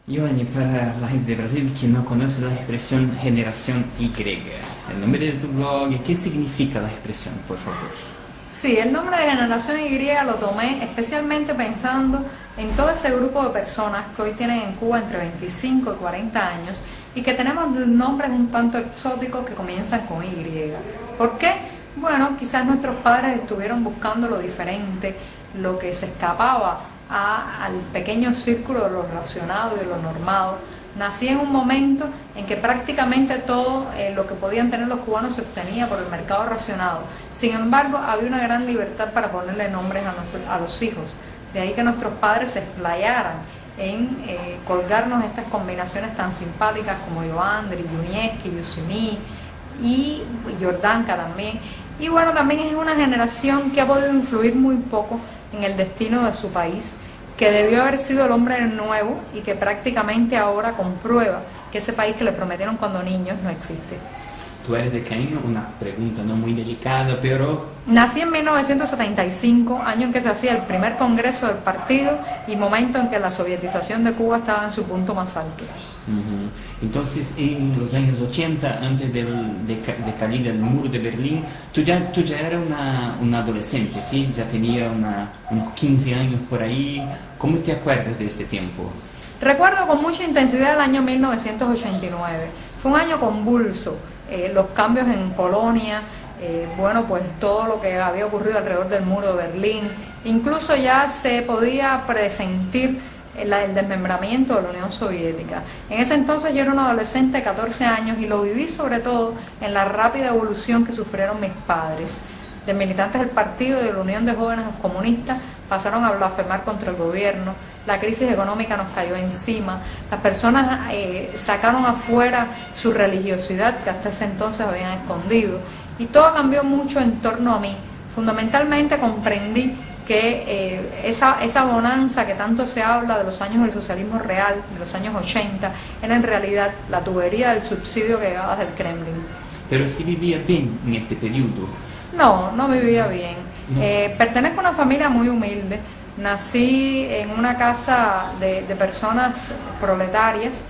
Giovanni, para la gente de Brasil que no conoce la expresión generación Y, el nombre de tu blog, ¿qué significa la expresión, por favor? Sí, el nombre de generación Y lo tomé especialmente pensando en todo ese grupo de personas que hoy tienen en Cuba entre 25 y 40 años y que tenemos nombres un tanto exóticos que comienzan con Y. ¿Por qué? Bueno, quizás nuestros padres estuvieron buscando lo diferente, lo que se escapaba al pequeño círculo de lo relacionado y de lo normado. Nací en un momento en que prácticamente todo lo que podían tener los cubanos se obtenía por el mercado racionado. Sin embargo, había una gran libertad para ponerle nombres a los hijos. De ahí que nuestros padres se explayaran en colgarnos estas combinaciones tan simpáticas como Joandri, Yunieski, Yusimí y Jordanka también. Y bueno, también es una generación que ha podido influir muy poco en el destino de su país, que debió haber sido el hombre nuevo y que prácticamente ahora comprueba que ese país que le prometieron cuando niños no existe. ¿Tú eres de qué año? Una pregunta no muy delicada, pero... Nací en 1975, año en que se hacía el primer congreso del partido y momento en que la sovietización de Cuba estaba en su punto más alto. Entonces, en los años 80, antes de caer el muro de Berlín, tú ya eras una adolescente, ¿sí? Ya tenía unos 15 años por ahí. ¿Cómo te acuerdas de este tiempo? Recuerdo con mucha intensidad el año 1989. Fue un año convulso. Los cambios en Polonia, bueno, pues todo lo que había ocurrido alrededor del muro de Berlín. Incluso ya se podía presentir el desmembramiento de la Unión Soviética. En ese entonces yo era una adolescente de 14 años y lo viví sobre todo en la rápida evolución que sufrieron mis padres. De militantes del partido y de la Unión de Jóvenes Comunistas pasaron a blasfemar contra el gobierno, la crisis económica nos cayó encima, las personas sacaron afuera su religiosidad que hasta ese entonces habían escondido y todo cambió mucho en torno a mí. Fundamentalmente comprendí que esa bonanza que tanto se habla de los años del socialismo real, de los años 80, era en realidad la tubería del subsidio que llegaba del Kremlin. Pero si vivía bien en este periodo. No, no vivía bien. No. Pertenezco a una familia muy humilde. Nací en una casa de personas proletarias,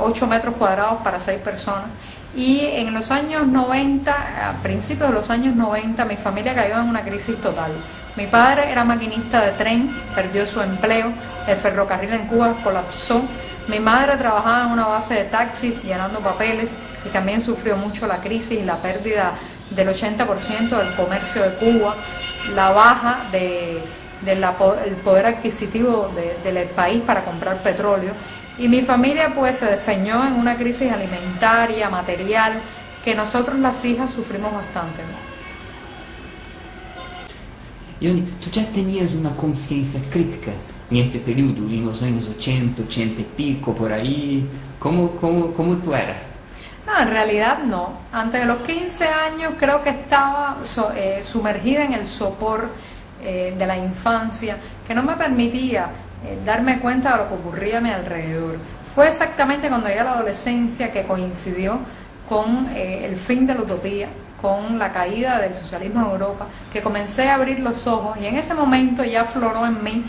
8 metros cuadrados para 6 personas. Y en los años 90, a principios de los años 90, mi familia cayó en una crisis total. Mi padre era maquinista de tren, perdió su empleo, el ferrocarril en Cuba colapsó. Mi madre trabajaba en una base de taxis llenando papeles y también sufrió mucho la crisis y la pérdida del 80% del comercio de Cuba, la baja del poder adquisitivo del país para comprar petróleo. Y mi familia pues se despeñó en una crisis alimentaria, material, que nosotros las hijas sufrimos bastante, ¿no? Giovanni, ¿tú ya tenías una conciencia crítica en este periodo, en los años 80, 80 y pico, por ahí? ¿Cómo tú eras? No, en realidad no. Antes de los 15 años creo que estaba sumergida en el sopor de la infancia, que no me permitía darme cuenta de lo que ocurría a mi alrededor. Fue exactamente cuando llegué a la adolescencia que coincidió con el fin de la utopía, con la caída del socialismo en Europa, que comencé a abrir los ojos y en ese momento ya afloró en mí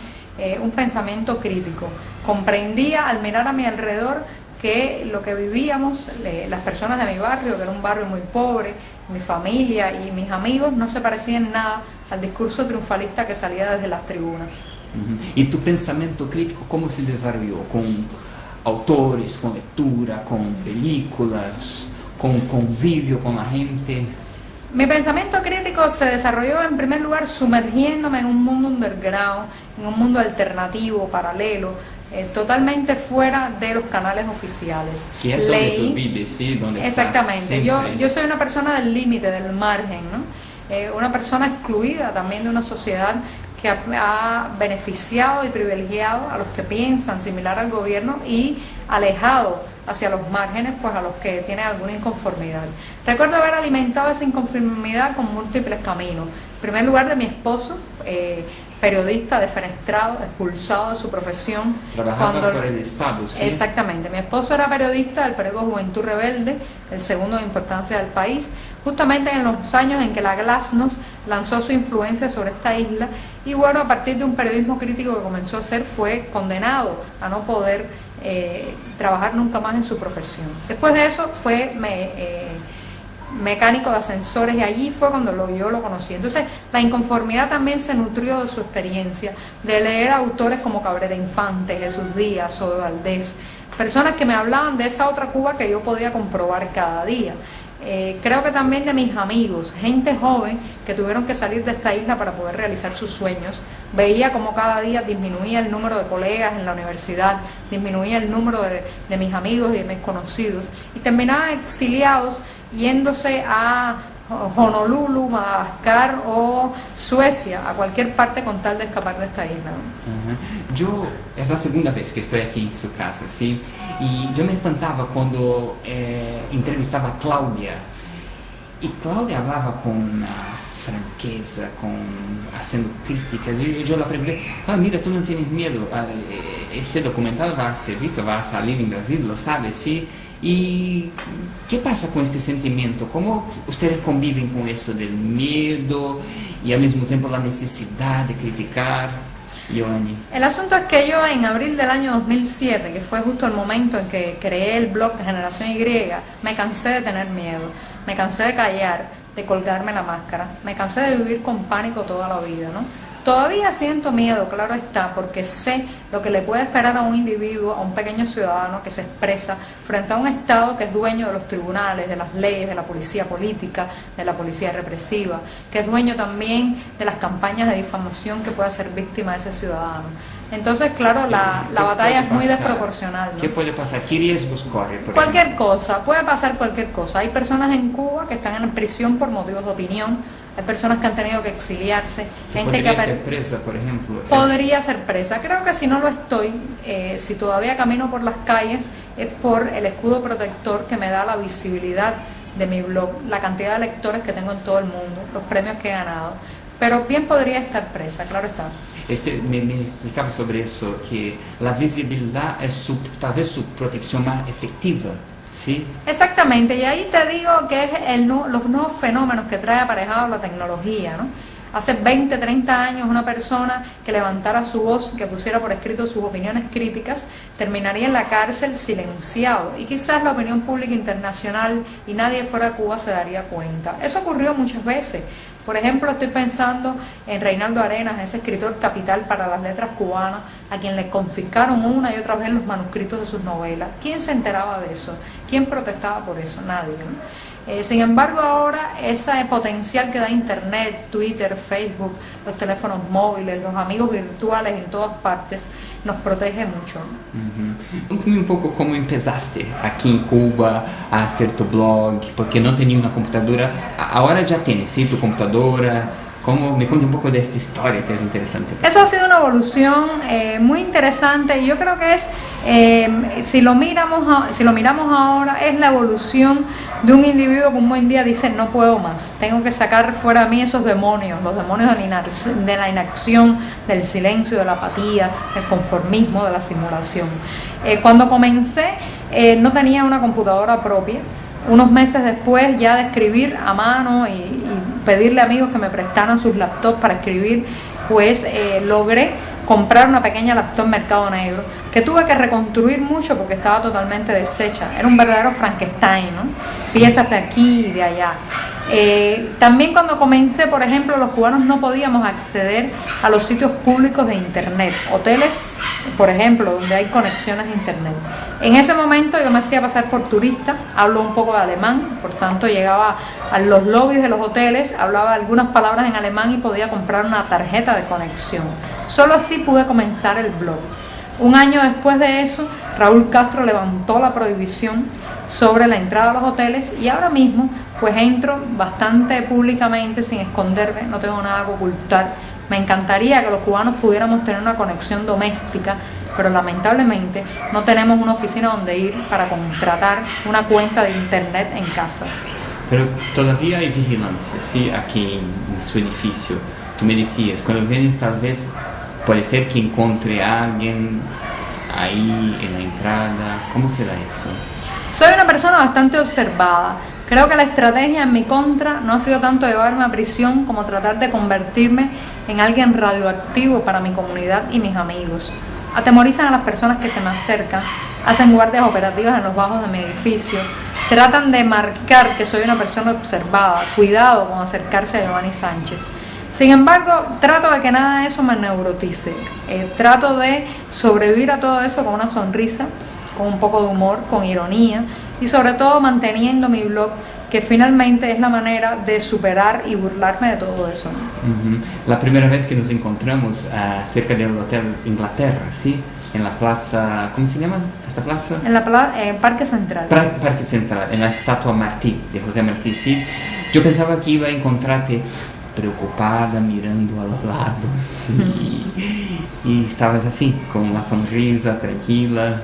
un pensamiento crítico. Comprendía al mirar a mi alrededor que lo que vivíamos, las personas de mi barrio, que era un barrio muy pobre, mi familia y mis amigos, no se parecían en nada al discurso triunfalista que salía desde las tribunas. ¿Y tu pensamiento crítico cómo se desarrolló? ¿Con autores, con lectura, con películas, con convivio con la gente? Mi pensamiento crítico se desarrolló en primer lugar sumergiéndome en un mundo underground, en un mundo alternativo, paralelo, totalmente fuera de los canales oficiales. ¿Qué es donde tú vives, sí? ¿Dónde exactamente, yo soy una persona del límite, del margen, ¿no? Una persona excluida también de una sociedad que ha beneficiado y privilegiado a los que piensan similar al gobierno y alejado hacia los márgenes pues a los que tienen alguna inconformidad. Recuerdo haber alimentado esa inconformidad con múltiples caminos. En primer lugar, de mi esposo, periodista defenestrado, expulsado de su profesión. Trabajaba por el Estado, ¿sí? Exactamente. Mi esposo era periodista del periódico Juventud Rebelde, el segundo de importancia del país, justamente en los años en que la Glasnost lanzó su influencia sobre esta isla y bueno, a partir de un periodismo crítico que comenzó a hacer, fue condenado a no poder trabajar nunca más en su profesión. Después de eso fue mecánico de ascensores y allí fue cuando yo lo conocí. Entonces la inconformidad también se nutrió de su experiencia, de leer autores como Cabrera Infante, Jesús Díaz, Zoe Valdés, personas que me hablaban de esa otra Cuba que yo podía comprobar cada día. Creo que también de mis amigos, gente joven que tuvieron que salir de esta isla para poder realizar sus sueños. Veía como cada día disminuía el número de colegas en la universidad, disminuía el número de mis amigos y de mis conocidos, y terminaban exiliados yéndose a Honolulu, Madagascar o Suecia, a cualquier parte con tal de escapar de esta isla, ¿no? Yo, es la segunda vez que estoy aquí en su casa, ¿sí? Y yo me espantaba cuando entrevistaba a Claudia, y Claudia hablaba con una franqueza, haciendo críticas, y yo la pregunté, mira, tú no tienes miedo, este documental va a ser visto, va a salir en Brasil, lo sabes, ¿sí? ¿Y qué pasa con este sentimiento? ¿Cómo ustedes conviven con eso del miedo y al mismo tiempo la necesidad de criticar? Joanny. El asunto es que yo en abril del año 2007, que fue justo el momento en que creé el blog Generación Y, me cansé de tener miedo, me cansé de callar, de colgarme la máscara, me cansé de vivir con pánico toda la vida, ¿no? Todavía siento miedo, claro está, porque sé lo que le puede esperar a un individuo, a un pequeño ciudadano que se expresa frente a un Estado que es dueño de los tribunales, de las leyes, de la policía política, de la policía represiva, que es dueño también de las campañas de difamación que pueda ser víctima de ese ciudadano. Entonces, claro, la batalla es muy desproporcional, ¿no? ¿Qué puede pasar? ¿Qué riesgos corre? Cualquier cosa, puede pasar cualquier cosa. Hay personas en Cuba que están en prisión por motivos de opinión, hay personas que han tenido que exiliarse, gente que podría ser presa, por ejemplo. Podría ser presa. Creo que si no lo estoy, si todavía camino por las calles, es por el escudo protector que me da la visibilidad de mi blog, la cantidad de lectores que tengo en todo el mundo, los premios que he ganado. Pero bien podría estar presa, claro está. Me explicaba sobre eso, que la visibilidad es tal vez su protección más efectiva, ¿sí? Exactamente, y ahí te digo que es los nuevos fenómenos que trae aparejado la tecnología, ¿no? Hace 20, 30 años una persona que levantara su voz, que pusiera por escrito sus opiniones críticas, terminaría en la cárcel silenciado, y quizás la opinión pública internacional y nadie fuera de Cuba se daría cuenta. Eso ocurrió muchas veces. Por ejemplo, estoy pensando en Reinaldo Arenas, ese escritor capital para las letras cubanas, a quien le confiscaron una y otra vez los manuscritos de sus novelas. ¿Quién se enteraba de eso? ¿Quién protestaba por eso? Nadie, ¿no? Sin embargo, ahora ese potencial que da Internet, Twitter, Facebook, los teléfonos móviles, los amigos virtuales en todas partes, nos protege mucho. Cuéntame un poco cómo empezaste aquí en Cuba a hacer tu blog, porque no tenía una computadora. Ahora ya tienes, ¿sí? Tu computadora. Me cuenta un poco de esta historia que es interesante. Eso ha sido una evolución muy interesante, y yo creo que es, si lo miramos ahora, es la evolución de un individuo que un buen día dice: no puedo más, tengo que sacar fuera de mí esos demonios, los demonios de la inacción, del silencio, de la apatía, del conformismo, de la simulación. Cuando comencé no tenía una computadora propia. Unos meses después ya de escribir a mano y pedirle a amigos que me prestaran sus laptops para escribir, pues logré comprar una pequeña laptop Mercado Negro, que tuve que reconstruir mucho porque estaba totalmente deshecha. Era un verdadero Frankenstein, ¿no? Piezas de aquí y de allá. También cuando comencé, por ejemplo, los cubanos no podíamos acceder a los sitios públicos de internet, hoteles, por ejemplo, donde hay conexiones de internet. En ese momento yo me hacía pasar por turista, hablo un poco de alemán, por tanto llegaba a los lobbies de los hoteles, hablaba algunas palabras en alemán y podía comprar una tarjeta de conexión. Solo así pude comenzar el blog. Un año después de eso, Raúl Castro levantó la prohibición sobre la entrada a los hoteles, y ahora mismo pues entro bastante públicamente, sin esconderme, no tengo nada que ocultar. Me encantaría que los cubanos pudiéramos tener una conexión doméstica, pero lamentablemente no tenemos una oficina donde ir para contratar una cuenta de internet en casa. Pero todavía hay vigilancia, ¿sí? Aquí en su edificio. Tú me decías, cuando vienes tal vez puede ser que encuentre a alguien ahí en la entrada. ¿Cómo será eso? Soy una persona bastante observada. Creo que la estrategia en mi contra no ha sido tanto llevarme a prisión como tratar de convertirme en alguien radioactivo para mi comunidad y mis amigos. Atemorizan a las personas que se me acercan, hacen guardias operativas en los bajos de mi edificio, tratan de marcar que soy una persona observada, cuidado con acercarse a Giovanni Sánchez. Sin embargo, trato de que nada de eso me neurotice. Trato de sobrevivir a todo eso con una sonrisa, con un poco de humor, con ironía y sobre todo manteniendo mi blog, que finalmente es la manera de superar y burlarme de todo eso. La primera vez que nos encontramos cerca del Hotel Inglaterra, ¿sí? En la plaza, ¿cómo se llama esta plaza? En la Parque Central. Parque Central, en la estatua Martí, de José Martí, sí. Yo pensaba que iba a encontrarte preocupada, mirando a los lados, sí. Y estabas así, con una sonrisa tranquila.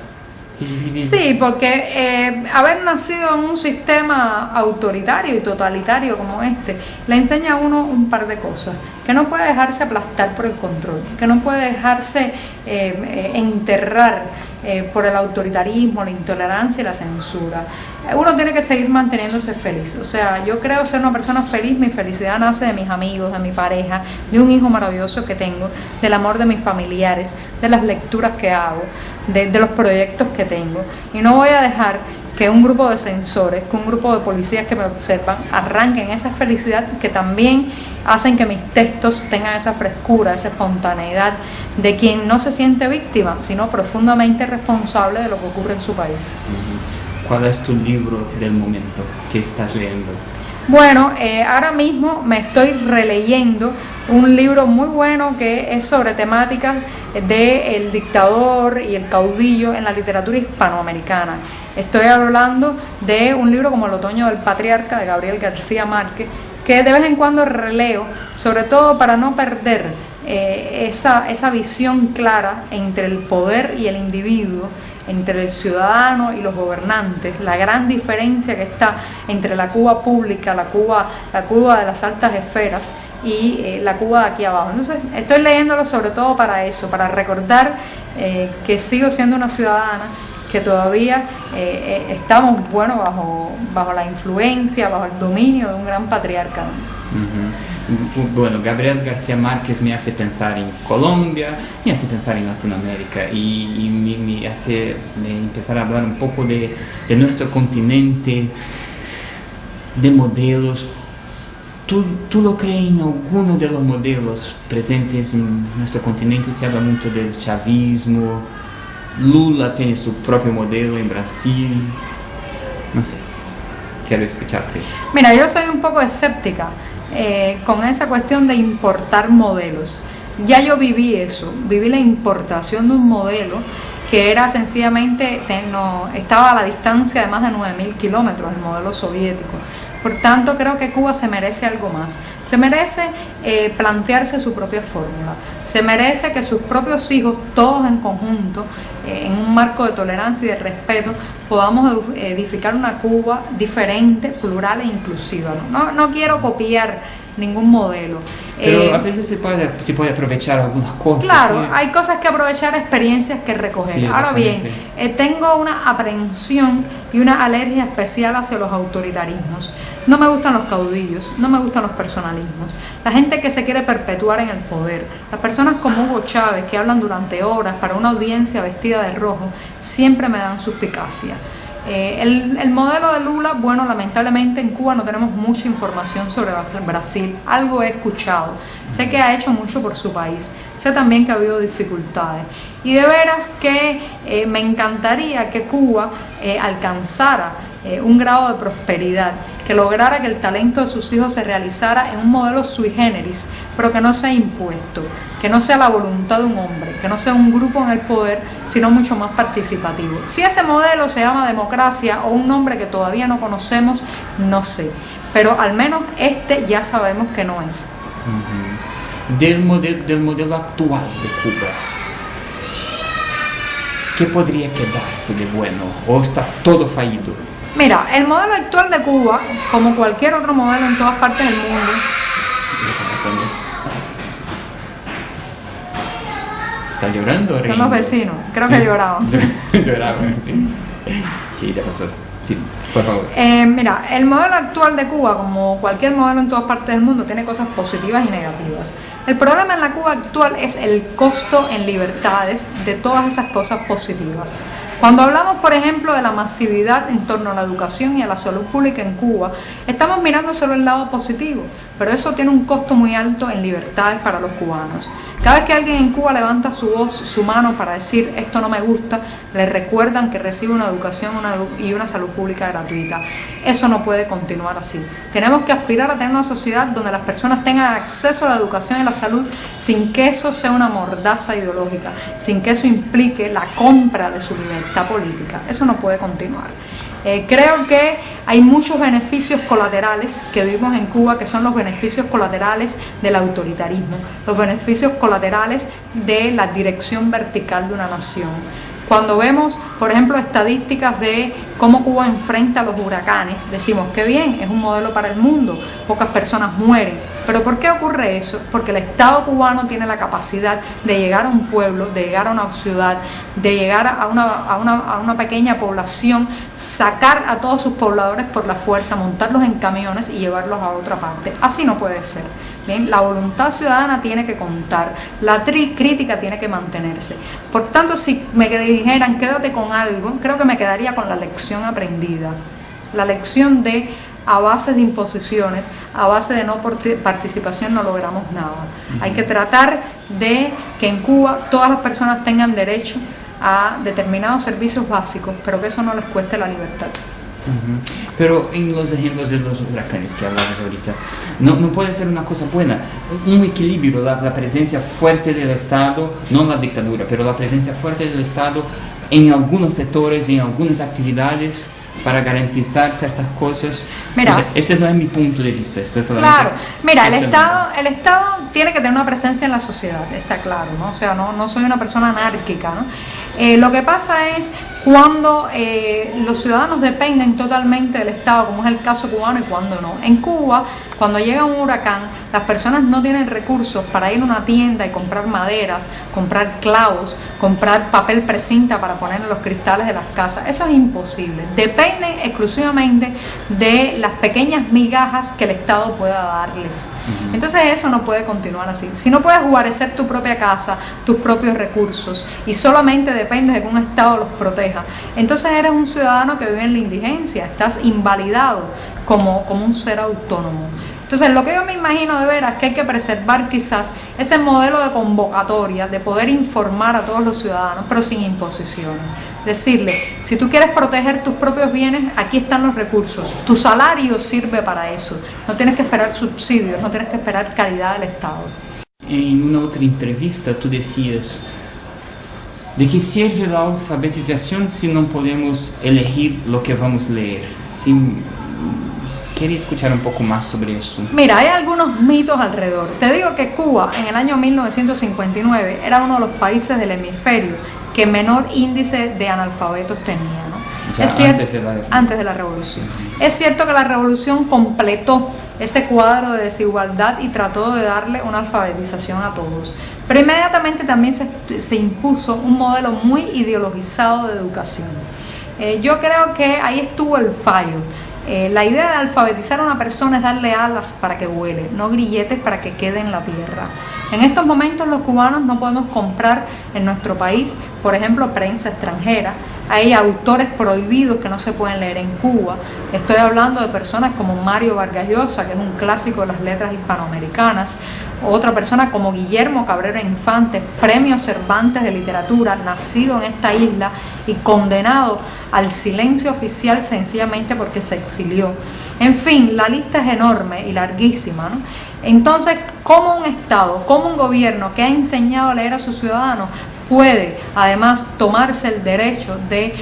Sí, porque haber nacido en un sistema autoritario y totalitario como este, le enseña a uno un par de cosas: que no puede dejarse aplastar por el control, que no puede dejarse enterrar por el autoritarismo, la intolerancia y la censura. Uno tiene que seguir manteniéndose feliz. O sea, yo creo ser una persona feliz. Mi felicidad nace de mis amigos, de mi pareja, de un hijo maravilloso que tengo, del amor de mis familiares, de las lecturas que hago, de los proyectos que tengo. Y no voy a dejar que un grupo de censores, que un grupo de policías que me observan arranquen esa felicidad, que también hacen que mis textos tengan esa frescura, esa espontaneidad de quien no se siente víctima, sino profundamente responsable de lo que ocurre en su país. ¿Cuál es tu libro del momento que estás leyendo? Bueno, ahora mismo me estoy releyendo un libro muy bueno que es sobre temáticas del dictador y el caudillo en la literatura hispanoamericana. Estoy hablando de un libro como El otoño del patriarca, de Gabriel García Márquez, que de vez en cuando releo, sobre todo para no perder esa visión clara entre el poder y el individuo, entre el ciudadano y los gobernantes, la gran diferencia que está entre la Cuba pública, la Cuba de las altas esferas y la Cuba de aquí abajo. Entonces estoy leyéndolo sobre todo para eso, para recordar que sigo siendo una ciudadana, que todavía estamos bajo la influencia, bajo el dominio de un gran patriarca. Bueno, Gabriel García Márquez me hace pensar en Colombia, me hace pensar en Latinoamérica y me hace empezar a hablar un poco de nuestro continente, de modelos. ¿Tú lo crees en alguno de los modelos presentes en nuestro continente? Se habla mucho del chavismo, Lula tiene su propio modelo en Brasil, no sé, quiero escucharte. Mira, yo soy un poco escéptica con esa cuestión de importar modelos. Ya yo viví eso, viví la importación de un modelo que era sencillamente, estaba a la distancia de más de 9.000 kilómetros, el modelo soviético. Por tanto, creo que Cuba se merece algo más. Se merece plantearse su propia fórmula. Se merece que sus propios hijos, todos en conjunto, en un marco de tolerancia y de respeto, podamos edificar una Cuba diferente, plural e inclusiva. No quiero copiar ningún modelo. Pero a veces se puede aprovechar algunas cosas. Claro, ¿sí? Hay cosas que aprovechar, experiencias que recoger. Sí, ahora bien, tengo una aprehensión y una alergia especial hacia los autoritarismos. No me gustan los caudillos, no me gustan los personalismos. La gente que se quiere perpetuar en el poder, las personas como Hugo Chávez que hablan durante horas para una audiencia vestida de rojo, siempre me dan suspicacia. El modelo de Lula, bueno, lamentablemente en Cuba no tenemos mucha información sobre Brasil, algo he escuchado, sé que ha hecho mucho por su país, sé también que ha habido dificultades y de veras que me encantaría que Cuba alcanzara un grado de prosperidad, que lograra que el talento de sus hijos se realizara en un modelo sui generis, pero que no sea impuesto, que no sea la voluntad de un hombre, que no sea un grupo en el poder, sino mucho más participativo. Si ese modelo se llama democracia o un nombre que todavía no conocemos, no sé, pero al menos ya sabemos que no es. Del modelo actual de Cuba, ¿qué podría quedarse de bueno o está todo fallido? Mira, el modelo actual de Cuba, como cualquier otro modelo en todas partes del mundo, ¿está llorando? Son los vecinos, creo que lloraban. Lloraban, sí. Sí, ya pasó. Sí, por favor. Mira, el modelo actual de Cuba, como cualquier modelo en todas partes del mundo, tiene cosas positivas y negativas. El problema en la Cuba actual es el costo en libertades de todas esas cosas positivas. Cuando hablamos, por ejemplo, de la masividad en torno a la educación y a la salud pública en Cuba, estamos mirando solo el lado positivo, pero eso tiene un costo muy alto en libertades para los cubanos. Cada vez que alguien en Cuba levanta su voz, su mano para decir esto no me gusta, le recuerdan que recibe una educación y una salud pública gratuita. Eso no puede continuar así. Tenemos que aspirar a tener una sociedad donde las personas tengan acceso a la educación y la salud sin que eso sea una mordaza ideológica, sin que eso implique la compra de su libertad política. Eso no puede continuar. Creo que hay muchos beneficios colaterales que vivimos en Cuba, que son los beneficios colaterales del autoritarismo, los beneficios colaterales de la dirección vertical de una nación. Cuando vemos, por ejemplo, estadísticas de cómo Cuba enfrenta a los huracanes, decimos que bien, es un modelo para el mundo, pocas personas mueren. ¿Pero por qué ocurre eso? Porque el Estado cubano tiene la capacidad de llegar a un pueblo, de llegar a una ciudad, de llegar a una pequeña población, sacar a todos sus pobladores por la fuerza, montarlos en camiones y llevarlos a otra parte. Así no puede ser. Bien, la voluntad ciudadana tiene que contar, la crítica tiene que mantenerse. Por tanto, si me dijeran quédate con algo, creo que me quedaría con la lección aprendida, la lección de a base de imposiciones, a base de no participación no logramos nada. Hay que tratar de que en Cuba todas las personas tengan derecho a determinados servicios básicos, pero que eso no les cueste la libertad. Pero en los ejemplos de los huracanes que hablamos ahorita, no puede ser una cosa buena, un equilibrio, la presencia fuerte del Estado, no la dictadura, pero la presencia fuerte del Estado en algunos sectores, en algunas actividades, para garantizar ciertas cosas. Mira, o sea, ese no es mi punto de vista. Claro, mira, el Estado tiene que tener una presencia en la sociedad, está claro, ¿no? O sea, no soy una persona anárquica, ¿no? Lo que pasa es cuando los ciudadanos dependen totalmente del Estado, como es el caso cubano, y cuando no. En Cuba, cuando llega un huracán, las personas no tienen recursos para ir a una tienda y comprar maderas, comprar clavos, comprar papel precinta para poner en los cristales de las casas. Eso es imposible. Dependen exclusivamente de las pequeñas migajas que el Estado pueda darles. Entonces eso no puede continuar así. Si no puedes guarecer tu propia casa, tus propios recursos, y solamente dependes de que un Estado los proteja, entonces eres un ciudadano que vive en la indigencia, estás invalidado como un ser autónomo. Entonces lo que yo me imagino de veras es que hay que preservar quizás ese modelo de convocatoria, de poder informar a todos los ciudadanos, pero sin imposiciones. Decirle, si tú quieres proteger tus propios bienes, aquí están los recursos, tu salario sirve para eso, no tienes que esperar subsidios, no tienes que esperar caridad del Estado. En una otra entrevista tú decías, ¿de qué sirve la alfabetización si no podemos elegir lo que vamos a leer? Quería escuchar un poco más sobre eso. Mira, hay algunos mitos alrededor. Te digo que Cuba en el año 1959 era uno de los países del hemisferio que menor índice de analfabetos tenía, ¿no? Es cierto, antes de la revolución. Es cierto que la revolución completó ese cuadro de desigualdad y trató de darle una alfabetización a todos. Pero inmediatamente también se impuso un modelo muy ideologizado de educación. Yo creo que ahí estuvo el fallo. La idea de alfabetizar a una persona es darle alas para que vuele, no grilletes para que quede en la tierra. En estos momentos los cubanos no podemos comprar en nuestro país, por ejemplo, prensa extranjera. Hay autores prohibidos que no se pueden leer en Cuba. Estoy hablando de personas como Mario Vargas Llosa, que es un clásico de las letras hispanoamericanas. Otra persona como Guillermo Cabrera Infante, premio Cervantes de literatura, nacido en esta isla y condenado al silencio oficial sencillamente porque se exilió. En fin, la lista es enorme y larguísima, ¿no? Entonces, ¿cómo un Estado, cómo un gobierno que ha enseñado a leer a sus ciudadanos puede además tomarse el derecho de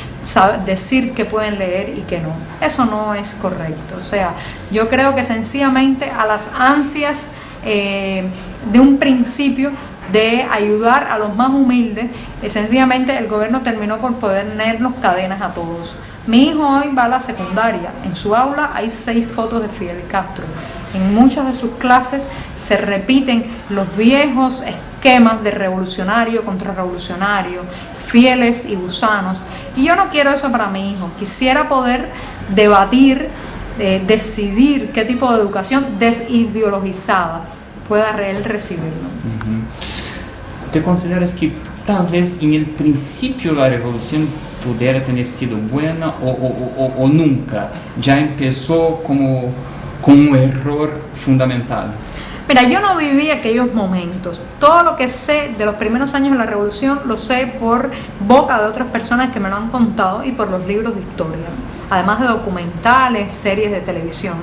decir que pueden leer y que no? Eso no es correcto. O sea, yo creo que sencillamente a las ansias de un principio de ayudar a los más humildes, sencillamente el gobierno terminó por ponernos cadenas a todos. Mi hijo hoy va a la secundaria, en su aula hay 6 fotos de Fidel Castro. En muchas de sus clases se repiten los viejos esquemas de revolucionario contra revolucionario, fieles y gusanos. Y yo no quiero eso para mi hijo. Quisiera poder debatir, decidir qué tipo de educación desideologizada pueda él recibirlo. ¿Te consideras que tal vez en el principio la revolución pudiera tener sido buena o nunca? Ya empezó como con un error fundamental. Mira, yo no viví aquellos momentos. Todo lo que sé de los primeros años de la revolución lo sé por boca de otras personas que me lo han contado y por los libros de historia, además de documentales, series de televisión.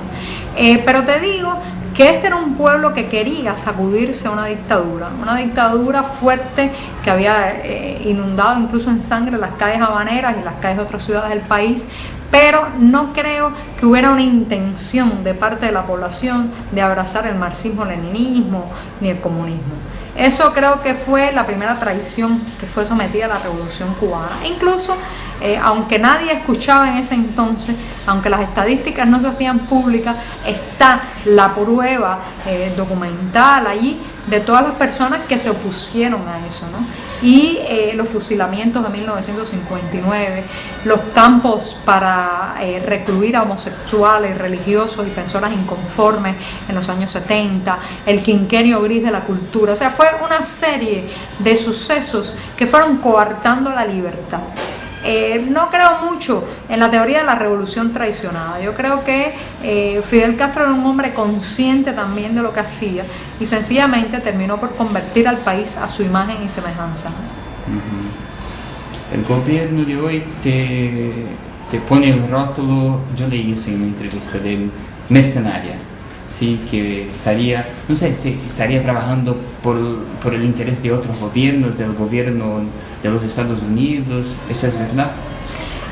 Pero te digo que este era un pueblo que quería sacudirse a una dictadura fuerte que había inundado incluso en sangre las calles habaneras y las calles de otras ciudades del país, pero no creo que hubiera una intención de parte de la población de abrazar el marxismo-leninismo ni el comunismo. Eso creo que fue la primera traición que fue sometida a la Revolución Cubana. Incluso, aunque nadie escuchaba en ese entonces, aunque las estadísticas no se hacían públicas, está la prueba documental allí de todas las personas que se opusieron a eso, ¿no? Y los fusilamientos de 1959, los campos para recluir a homosexuales, religiosos y personas inconformes en los años 70, el quinquenio gris de la cultura. O sea, fue una serie de sucesos que fueron coartando la libertad. No creo mucho en la teoría de la revolución traicionada. Yo creo que Fidel Castro era un hombre consciente también de lo que hacía y sencillamente terminó por convertir al país a su imagen y semejanza. El gobierno de hoy te pone el rótulo, yo leí eso en una entrevista de mercenaria, sí, que estaría, no sé, si estaría trabajando por el interés de otros gobiernos, del gobierno de los Estados Unidos. ¿Esto es verdad?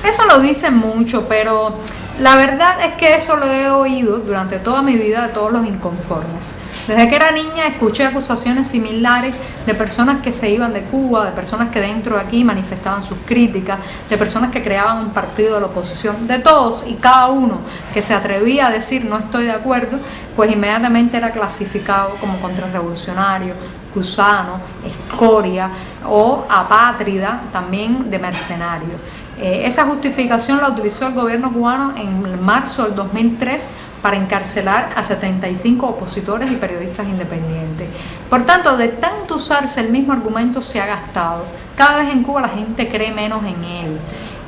Eso lo dicen mucho, pero la verdad es que eso lo he oído durante toda mi vida de todos los inconformes. Desde que era niña escuché acusaciones similares de personas que se iban de Cuba, de personas que dentro de aquí manifestaban sus críticas, de personas que creaban un partido de la oposición, de todos y cada uno que se atrevía a decir no estoy de acuerdo, pues inmediatamente era clasificado como contrarrevolucionario, gusano, escoria o apátrida, también de mercenario. Esa justificación la utilizó el gobierno cubano en marzo del 2003 para encarcelar a 75 opositores y periodistas independientes. Por tanto, de tanto usarse el mismo argumento se ha gastado. Cada vez en Cuba la gente cree menos en él.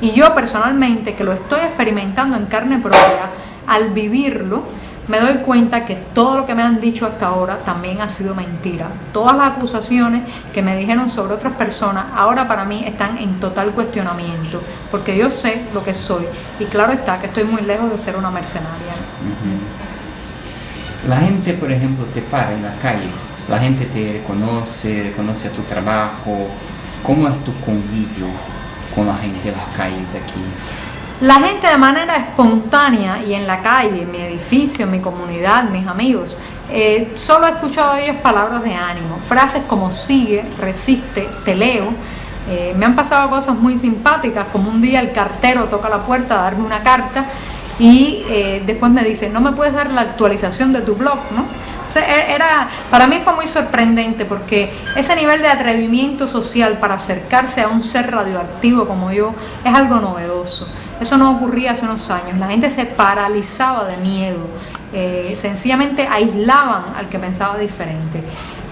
Y yo personalmente, que lo estoy experimentando en carne propia, al vivirlo, me doy cuenta que todo lo que me han dicho hasta ahora también ha sido mentira. Todas las acusaciones que me dijeron sobre otras personas ahora para mí están en total cuestionamiento, porque yo sé lo que soy y claro está que estoy muy lejos de ser una mercenaria. La gente, por ejemplo, te para en la calle, la gente te reconoce a tu trabajo. ¿Cómo es tu convivio con la gente de las calles aquí? La gente de manera espontánea y en la calle, en mi edificio, en mi comunidad, mis amigos, solo he escuchado de ellos palabras de ánimo, frases como sigue, resiste, te leo. Me han pasado cosas muy simpáticas, como un día el cartero toca la puerta a darme una carta y después me dice, ¿no me puedes dar la actualización de tu blog, no? O sea, para mí fue muy sorprendente porque ese nivel de atrevimiento social para acercarse a un ser radioactivo como yo es algo novedoso. Eso no ocurría hace unos años. La gente se paralizaba de miedo, sencillamente aislaban al que pensaba diferente.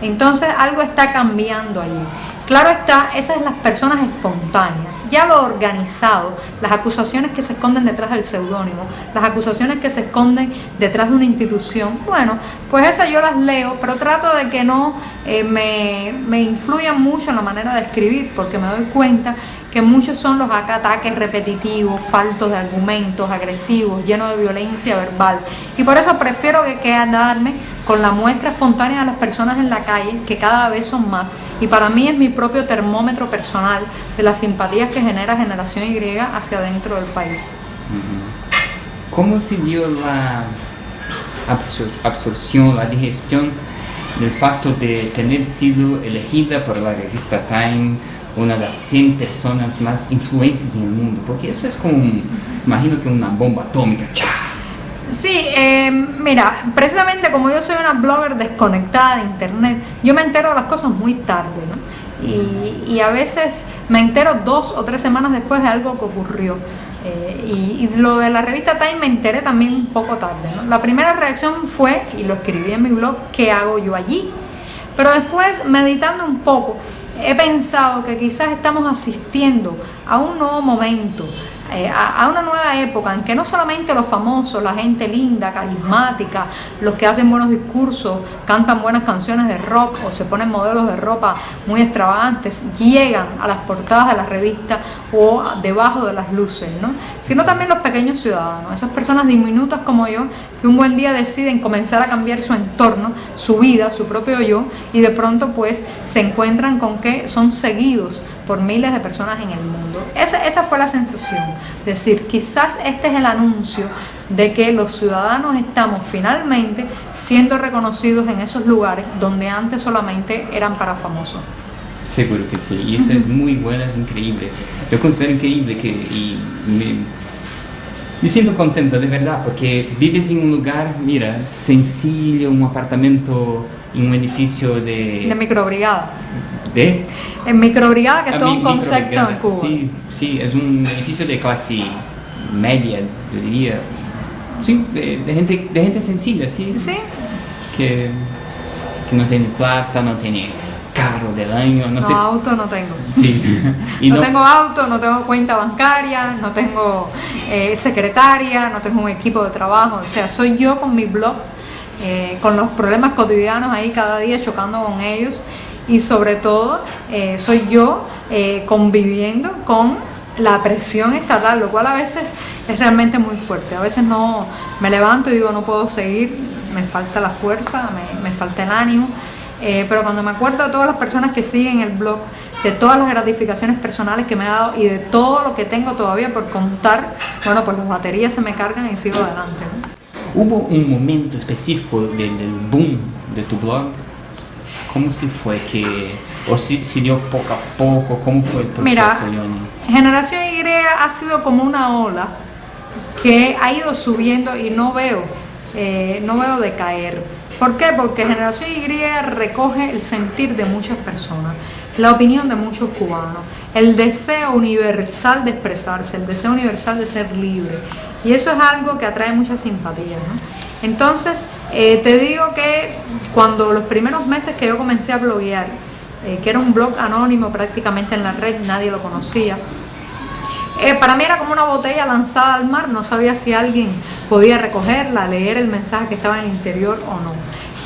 Entonces algo está cambiando allí. Claro está, esas son las personas espontáneas. Ya lo organizado, las acusaciones que se esconden detrás del seudónimo, las acusaciones que se esconden detrás de una institución, bueno, pues esas yo las leo, pero trato de que no me influyan mucho en la manera de escribir, porque me doy cuenta que muchos son los ataques repetitivos, faltos de argumentos, agresivos, llenos de violencia verbal. Y por eso prefiero quedarme con la muestra espontánea de las personas en la calle, que cada vez son más. Y para mí es mi propio termómetro personal de las simpatías que genera Generación Y hacia dentro del país. ¿Cómo se dio la absorción, la digestión del facto de tener sido elegida por la revista Time una de las 100 personas más influentes en el mundo? Porque eso es como, imagino que una bomba atómica. ¡Cha! Sí, mira, precisamente como yo soy una blogger desconectada de internet, yo me entero de las cosas muy tarde, ¿no? y a veces me entero 2 o 3 semanas después de algo que ocurrió. Y lo de la revista Time me enteré también un poco tarde, ¿no? La primera reacción fue, y lo escribí en mi blog, ¿qué hago yo allí? Pero después, meditando un poco, he pensado que quizás estamos asistiendo a un nuevo momento, a una nueva época en que no solamente los famosos, la gente linda, carismática, los que hacen buenos discursos, cantan buenas canciones de rock o se ponen modelos de ropa muy extravagantes, llegan a las portadas de las revistas o debajo de las luces, ¿no? Sino también los pequeños ciudadanos, esas personas diminutas como yo, que un buen día deciden comenzar a cambiar su entorno, su vida, su propio yo, y de pronto pues se encuentran con que son seguidos por miles de personas en el mundo. Esa fue la sensación, es decir, quizás este es el anuncio de que los ciudadanos estamos finalmente siendo reconocidos en esos lugares donde antes solamente eran para famosos. Seguro que sí, y eso es muy bueno, es increíble. Yo considero increíble me siento contento de verdad, porque vives en un lugar, mira, sencillo, un apartamento en un edificio de microbrigada. ¿De? En microbrigada, que es todo un concepto en Cuba. Sí, sí, es un edificio de clase media, yo diría. Sí, de gente sencilla, sí. Sí. Que no tiene plata, no tiene carro del año, no sé. Auto no tengo. Sí. Y no tengo auto, no tengo cuenta bancaria, no tengo secretaria, no tengo un equipo de trabajo. O sea, soy yo con mi blog, con los problemas cotidianos ahí cada día chocando con ellos. Y sobre todo soy yo conviviendo con la presión estatal, lo cual a veces es realmente muy fuerte. A veces no me levanto y digo no puedo seguir, me falta la fuerza, me falta el ánimo, pero cuando me acuerdo de todas las personas que siguen el blog, de todas las gratificaciones personales que me ha dado y de todo lo que tengo todavía por contar, bueno, pues las baterías se me cargan y sigo adelante, ¿no? ¿Hubo un momento específico del boom de tu blog? ¿Cómo se fue o si dio poco a poco? ¿Cómo fue el proceso, Mira, Yoni? Generación Y ha sido como una ola que ha ido subiendo y no veo decaer. ¿Por qué? Porque Generación Y recoge el sentir de muchas personas, la opinión de muchos cubanos, el deseo universal de expresarse, el deseo universal de ser libre. Y eso es algo que atrae mucha simpatía, ¿no? Entonces, te digo que cuando los primeros meses que yo comencé a bloguear, que era un blog anónimo prácticamente en la red, nadie lo conocía, para mí era como una botella lanzada al mar, no sabía si alguien podía recogerla, leer el mensaje que estaba en el interior o no.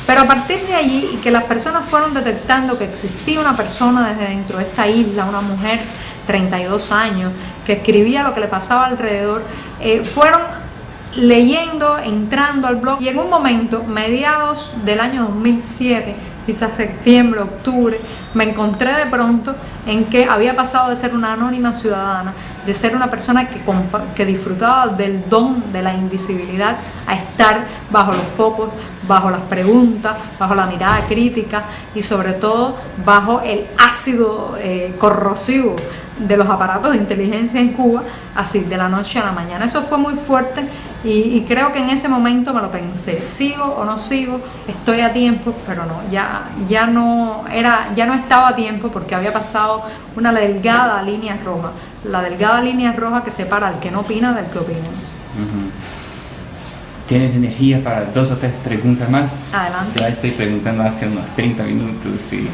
Pero a partir de allí, y que las personas fueron detectando que existía una persona desde dentro de esta isla, una mujer, 32 años, que escribía lo que le pasaba alrededor, fueron leyendo, entrando al blog, y en un momento, mediados del año 2007, quizás septiembre, octubre, me encontré de pronto en que había pasado de ser una anónima ciudadana, de ser una persona que disfrutaba del don de la invisibilidad, a estar bajo los focos, bajo las preguntas, bajo la mirada crítica y sobre todo bajo el ácido corrosivo de los aparatos de inteligencia en Cuba, así de la noche a la mañana. Eso fue muy fuerte y creo que en ese momento me lo pensé, ¿sigo o no sigo? Estoy a tiempo, pero no, ya no estaba a tiempo, porque había pasado una delgada línea roja, la delgada línea roja que separa al que no opina del que opina. ¿Tienes energía para 2 o 3 preguntas más? Adelante. Ya estoy preguntando hace unos 30 minutos y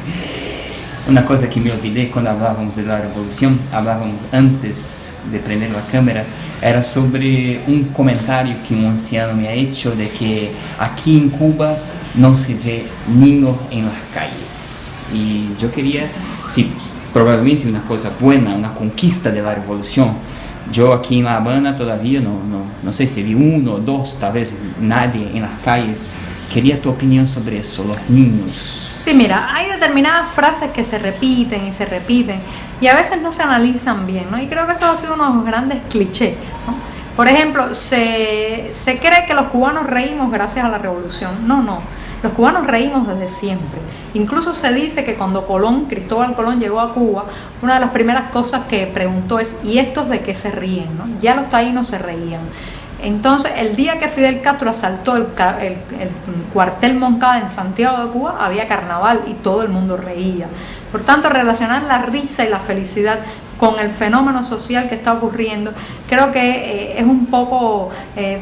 una cosa que me olvidé cuando hablábamos de la revolución, hablábamos antes de prender la cámara, era sobre un comentario que un anciano me ha hecho de que aquí en Cuba no se ve niños en las calles. Y yo quería, si probablemente una cosa buena, una conquista de la revolución, yo aquí en La Habana todavía no sé si vi 1 o 2, tal vez nadie en las calles. Quería tu opinión sobre eso, los niños. Sí, mira, hay determinadas frases que se repiten y a veces no se analizan bien, ¿no? Y creo que eso ha sido uno de los grandes clichés, ¿no? Por ejemplo, se cree que los cubanos reímos gracias a la revolución. No, los cubanos reímos desde siempre. Incluso se dice que cuando Cristóbal Colón llegó a Cuba, una de las primeras cosas que preguntó es: ¿y estos de qué se ríen?, ¿no? Ya los taínos se reían. Entonces, el día que Fidel Castro asaltó el cuartel Moncada en Santiago de Cuba, había carnaval y todo el mundo reía. Por tanto, relacionar la risa y la felicidad con el fenómeno social que está ocurriendo, creo que es un poco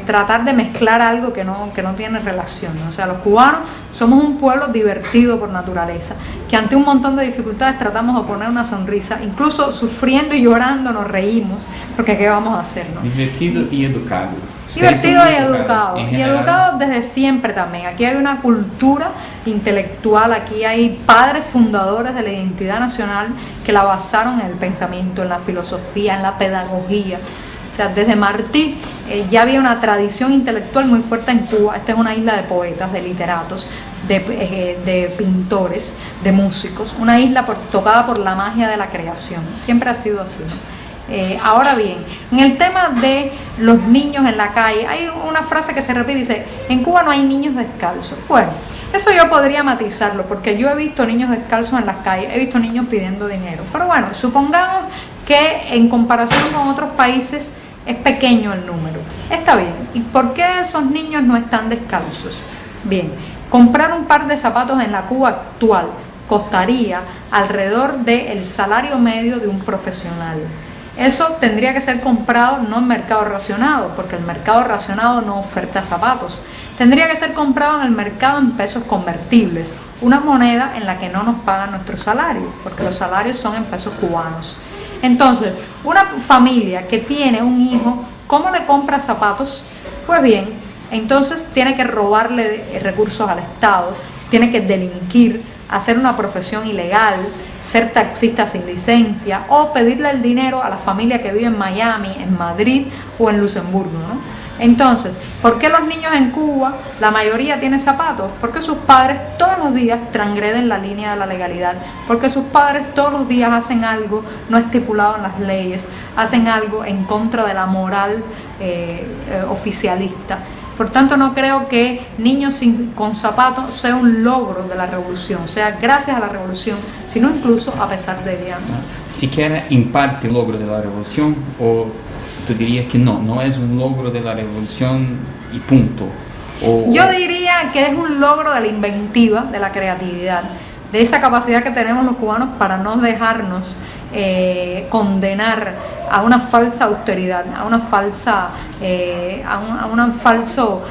tratar de mezclar algo que no tiene relación, ¿no? O sea, los cubanos somos un pueblo divertido por naturaleza, que ante un montón de dificultades tratamos de poner una sonrisa, incluso sufriendo y llorando nos reímos, porque ¿qué vamos a hacer, no? Divertido y educado. Divertido y educado, y educado desde siempre también. Aquí hay una cultura intelectual, aquí hay padres fundadores de la identidad nacional que la basaron en el pensamiento, en la filosofía, en la pedagogía. O sea, desde Martí ya había una tradición intelectual muy fuerte en Cuba. Esta es una isla de poetas, de literatos, de pintores, de músicos, una isla tocada por la magia de la creación. Siempre ha sido así, ¿no? Ahora bien, en el tema de los niños en la calle, hay una frase que se repite, dice, en Cuba no hay niños descalzos. Bueno, eso yo podría matizarlo, porque yo he visto niños descalzos en las calles, he visto niños pidiendo dinero. Pero bueno, supongamos que en comparación con otros países es pequeño el número. Está bien. ¿Y por qué esos niños no están descalzos? Bien, comprar un par de zapatos en la Cuba actual costaría alrededor del salario medio de un profesional. Eso tendría que ser comprado no en mercado racionado, porque el mercado racionado no oferta zapatos. Tendría que ser comprado en el mercado en pesos convertibles, una moneda en la que no nos pagan nuestros salarios, porque los salarios son en pesos cubanos. Entonces, una familia que tiene un hijo, ¿cómo le compra zapatos? Pues bien, entonces tiene que robarle recursos al Estado, tiene que delinquir, hacer una profesión ilegal, ser taxista sin licencia o pedirle el dinero a la familia que vive en Miami, en Madrid o en Luxemburgo, ¿no? Entonces, ¿por qué los niños en Cuba, la mayoría tiene zapatos? Porque sus padres todos los días transgreden la línea de la legalidad, porque sus padres todos los días hacen algo no estipulado en las leyes, hacen algo en contra de la moral oficialista. Por tanto, no creo que niños con zapatos sea un logro de la revolución, sea gracias a la revolución, sino incluso a pesar de ella. Siquiera en parte un logro de la revolución, o tú dirías que no es un logro de la revolución y punto. Yo diría que es un logro de la inventiva, de la creatividad, de esa capacidad que tenemos los cubanos para no dejarnos condenar a una falsa austeridad, a una falsa, a un falso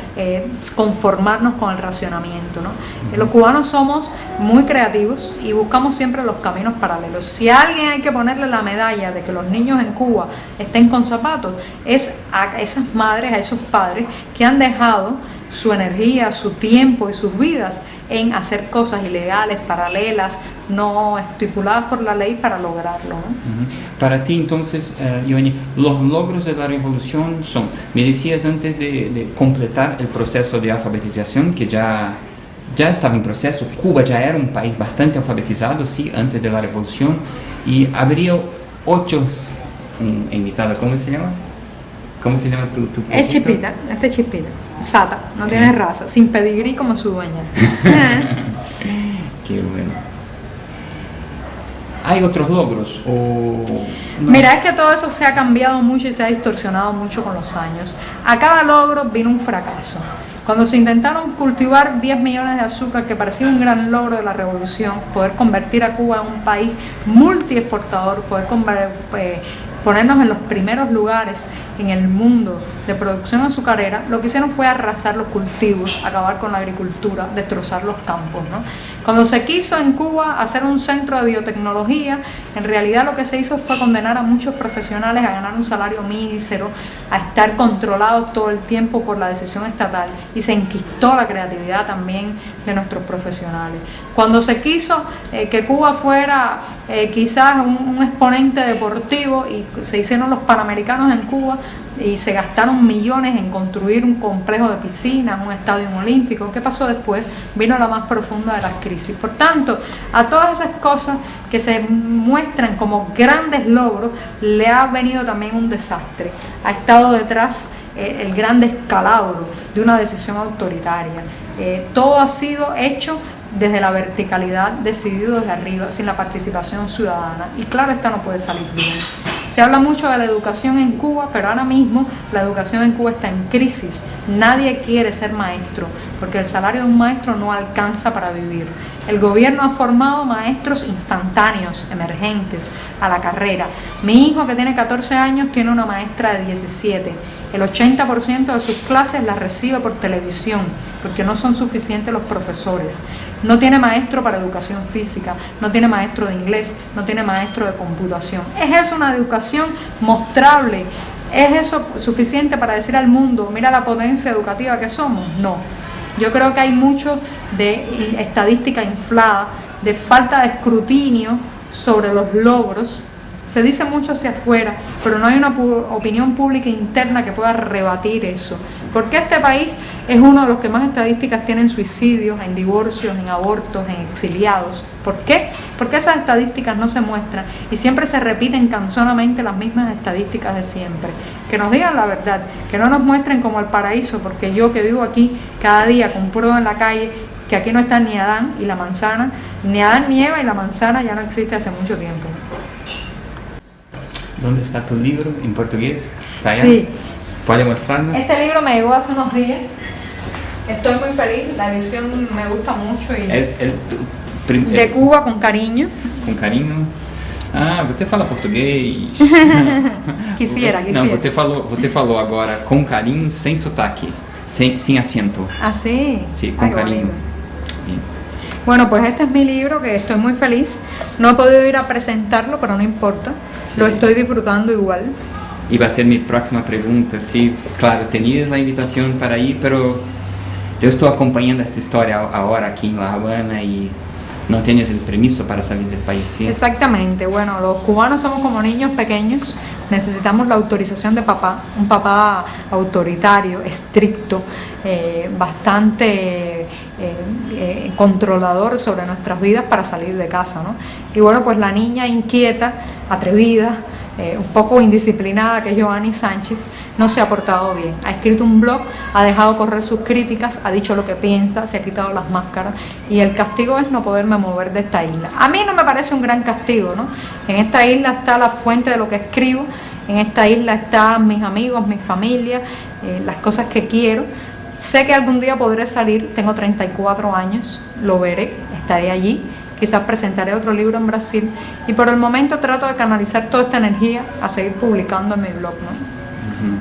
conformarnos con el racionamiento, ¿no? Los cubanos somos muy creativos y buscamos siempre los caminos paralelos. Si a alguien hay que ponerle la medalla de que los niños en Cuba estén con zapatos, es a esas madres, a esos padres que han dejado su energía, su tiempo y sus vidas en hacer cosas ilegales, paralelas, no estipuladas por la ley para lograrlo, ¿no? Para ti, entonces, Ioani, los logros de la revolución son, me decías antes de completar el proceso de alfabetización, que ya estaba en proceso. Cuba ya era un país bastante alfabetizado, sí, antes de la revolución, y habría 8 invitados, ¿cómo se llama? ¿Cómo se llama tu Es Chipita, este es Chipita. Sata, no tiene raza, sin pedigrí como su dueña. Qué bueno. ¿Hay otros logros? O no? Mira, es que todo eso se ha cambiado mucho y se ha distorsionado mucho con los años. A cada logro vino un fracaso. Cuando se intentaron cultivar 10 millones de azúcar, que parecía un gran logro de la revolución, poder convertir a Cuba en un país multiexportador, poder ponernos en los primeros lugares en el mundo de producción azucarera, lo que hicieron fue arrasar los cultivos, acabar con la agricultura, destrozar los campos, ¿no? Cuando se quiso en Cuba hacer un centro de biotecnología, en realidad lo que se hizo fue condenar a muchos profesionales a ganar un salario mísero, a estar controlados todo el tiempo por la decisión estatal, y se enquistó la creatividad también de nuestros profesionales. Cuando se quiso que Cuba fuera quizás un exponente deportivo, y se hicieron los Panamericanos en Cuba y se gastaron millones en construir un complejo de piscinas, un estadio olímpico, ¿qué pasó después? Vino la más profunda de las crisis. Por tanto, a todas esas cosas que se muestran como grandes logros, le ha venido también un desastre. Ha estado detrás el gran descalabro de una decisión autoritaria. Todo ha sido hecho desde la verticalidad, decidido desde arriba, sin la participación ciudadana. Y claro, esta no puede salir bien. Se habla mucho de la educación en Cuba, pero ahora mismo la educación en Cuba está en crisis. Nadie quiere ser maestro, porque el salario de un maestro no alcanza para vivir. El gobierno ha formado maestros instantáneos, emergentes, a la carrera. Mi hijo, que tiene 14 años, tiene una maestra de 17. El 80% de sus clases las recibe por televisión, porque no son suficientes los profesores. No tiene maestro para educación física, no tiene maestro de inglés, no tiene maestro de computación. ¿Es eso una educación mostrable? ¿Es eso suficiente para decir al mundo, mira la potencia educativa que somos? No. Yo creo que hay mucho de estadística inflada, de falta de escrutinio sobre los logros. Se dice mucho hacia afuera, pero no hay una opinión pública interna que pueda rebatir eso. Porque este país es uno de los que más estadísticas tiene en suicidios, en divorcios, en abortos, en exiliados. ¿Por qué? Porque esas estadísticas no se muestran y siempre se repiten cansonamente las mismas estadísticas de siempre. Que nos digan la verdad, que no nos muestren como el paraíso, porque yo que vivo aquí cada día compruebo en la calle que aquí no está ni Adán y la manzana, ni Adán ni Eva, y la manzana ya no existe hace mucho tiempo. ¿Dónde está tu libro en portugués? ¿Está allá? Sí. ¿Puede mostrarnos? Este libro me llegó hace unos días. Estoy muy feliz, la edición me gusta mucho. Y Es de Cuba con cariño. Com carinho. Ah, você fala português. Quisiera. Não, você falou agora com carinho, sem sotaque, sem acento. Ah, sí. Sí, con cariño. Sí. Bueno, pues este es mi libro, que estoy muy feliz. No he podido ir a presentarlo, pero no importa. Sí. Lo estoy disfrutando igual. E vai ser minha próxima pergunta. Sí, claro, tenías a invitación para ir, pero yo estoy acompañando esta historia ahora aquí en La Habana y no tienes el permiso para salir del país, ¿sí? Exactamente. Bueno, los cubanos somos como niños pequeños. Necesitamos la autorización de papá, un papá autoritario, estricto, bastante controlador sobre nuestras vidas para salir de casa, ¿no? Y bueno, pues la niña inquieta, atrevida, un poco indisciplinada, que es Joanny Sánchez, no se ha portado bien. Ha escrito un blog, ha dejado correr sus críticas, ha dicho lo que piensa, se ha quitado las máscaras, y el castigo es no poderme mover de esta isla. A mí no me parece un gran castigo, ¿no? En esta isla está la fuente de lo que escribo, en esta isla están mis amigos, mi familia, las cosas que quiero. Sé que algún día podré salir, tengo 34 años, lo veré, estaré allí. Quizás presentaré otro libro en Brasil, y por el momento trato de canalizar toda esta energía a seguir publicando en mi blog, ¿no? Uh-huh.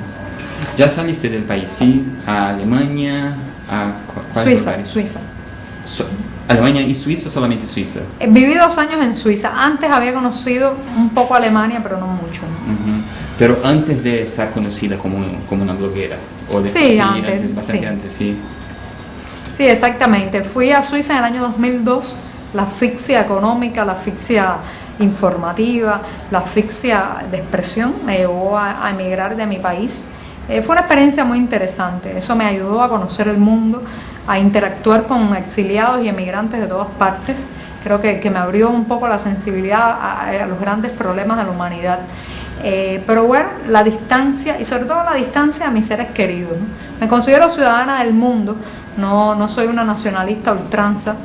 ¿Ya saliste del país, sí? ¿A Alemania? ¿A Suiza. ¿Alemania y Suiza, solamente Suiza? Viví 2 años en Suiza. Antes había conocido un poco Alemania, pero no mucho, ¿no? Uh-huh. Pero antes de estar conocida como una bloguera. ¿O de sí, antes, bastante antes, sí. Sí, exactamente. Fui a Suiza en el año 2002. La asfixia económica, la asfixia informativa, la asfixia de expresión me llevó a emigrar de mi país. Fue una experiencia muy interesante. Eso me ayudó a conocer el mundo, a interactuar con exiliados y emigrantes de todas partes. Creo que me abrió un poco la sensibilidad a los grandes problemas de la humanidad. Pero bueno, la distancia, y sobre todo la distancia a mis seres queridos, ¿no? Me considero ciudadana del mundo, no soy una nacionalista ultranza.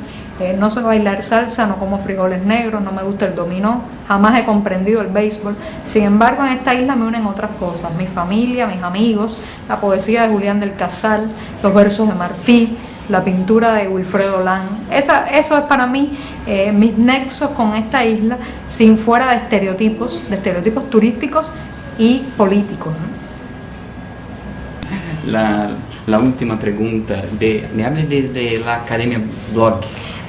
No sé bailar salsa, no como frijoles negros, no me gusta el dominó, jamás he comprendido el béisbol. Sin embargo, en esta isla me unen otras cosas: mi familia, mis amigos, la poesía de Julián del Casal, los versos de Martí, la pintura de Wilfredo Lang. Eso es para mí mis nexos con esta isla, sin fuera de estereotipos turísticos y políticos, ¿no? La última pregunta, me hable de la Academia Blog.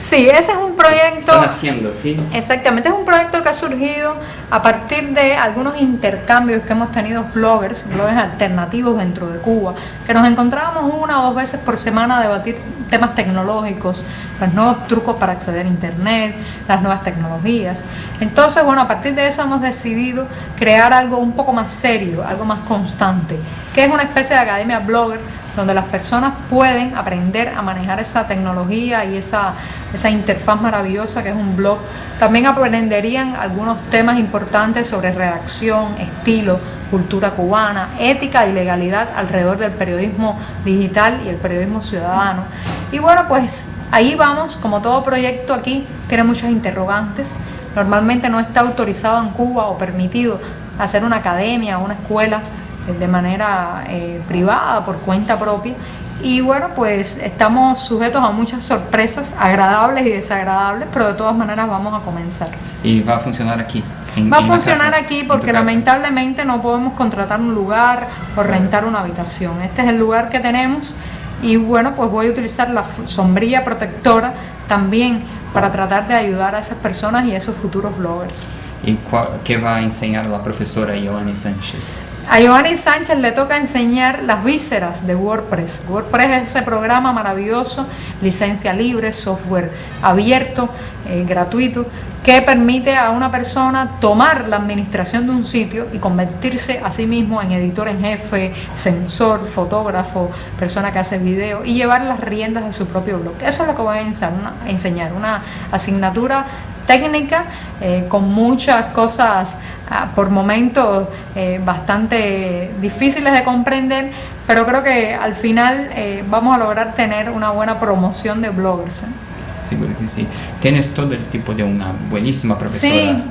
Sí, ese es un proyecto. Están haciendo, ¿sí? Exactamente, es un proyecto que ha surgido a partir de algunos intercambios que hemos tenido bloggers alternativos dentro de Cuba, que nos encontrábamos 1 o 2 veces por semana a debatir temas tecnológicos, los nuevos trucos para acceder a internet, las nuevas tecnologías. Entonces, bueno, a partir de eso hemos decidido crear algo un poco más serio, algo más constante, que es una especie de academia blogger, donde las personas pueden aprender a manejar esa tecnología y esa interfaz maravillosa que es un blog. También aprenderían algunos temas importantes sobre redacción, estilo, cultura cubana, ética y legalidad alrededor del periodismo digital y el periodismo ciudadano. Y bueno, pues ahí vamos. Como todo proyecto aquí tiene muchas interrogantes. Normalmente no está autorizado en Cuba o permitido hacer una academia, una escuela de manera privada, por cuenta propia. Y bueno, pues estamos sujetos a muchas sorpresas, agradables y desagradables, pero de todas maneras vamos a comenzar. ¿Y va a funcionar aquí? Va a funcionar aquí porque lamentablemente no podemos contratar un lugar o rentar una habitación. Este es el lugar que tenemos y bueno, pues voy a utilizar la sombrilla protectora también para tratar de ayudar a esas personas y a esos futuros bloggers. ¿Y qué va a enseñar la profesora Ioani Sánchez? A Ioani Sánchez le toca enseñar las vísceras de WordPress. WordPress es ese programa maravilloso, licencia libre, software abierto, gratuito, que permite a una persona tomar la administración de un sitio y convertirse a sí mismo en editor en jefe, censor, fotógrafo, persona que hace video y llevar las riendas de su propio blog. Eso es lo que voy a enseñar, una asignatura técnica con muchas cosas por momentos bastante difíciles de comprender, pero creo que al final vamos a lograr tener una buena promoción de bloggers. Seguro que sí. Tienes todo el tipo de una buenísima profesora. Sí,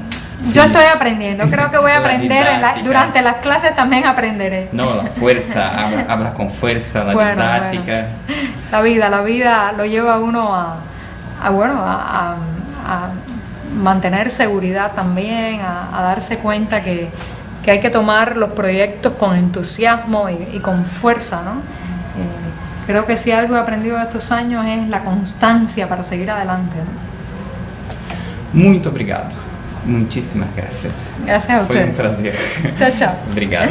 yo estoy aprendiendo. Creo que voy a aprender durante las clases también aprenderé. No, la fuerza, habla con fuerza, la didáctica. Bueno. La vida lo lleva a uno a mantener seguridad también, a darse cuenta que hay que tomar los proyectos con entusiasmo y con fuerza, ¿no? Creo que si algo he aprendido de estos años es la constancia para seguir adelante, ¿no? Muito obrigado. Muchísimas gracias. Gracias a ustedes. Fue un placer. Chao, chao. Obrigado.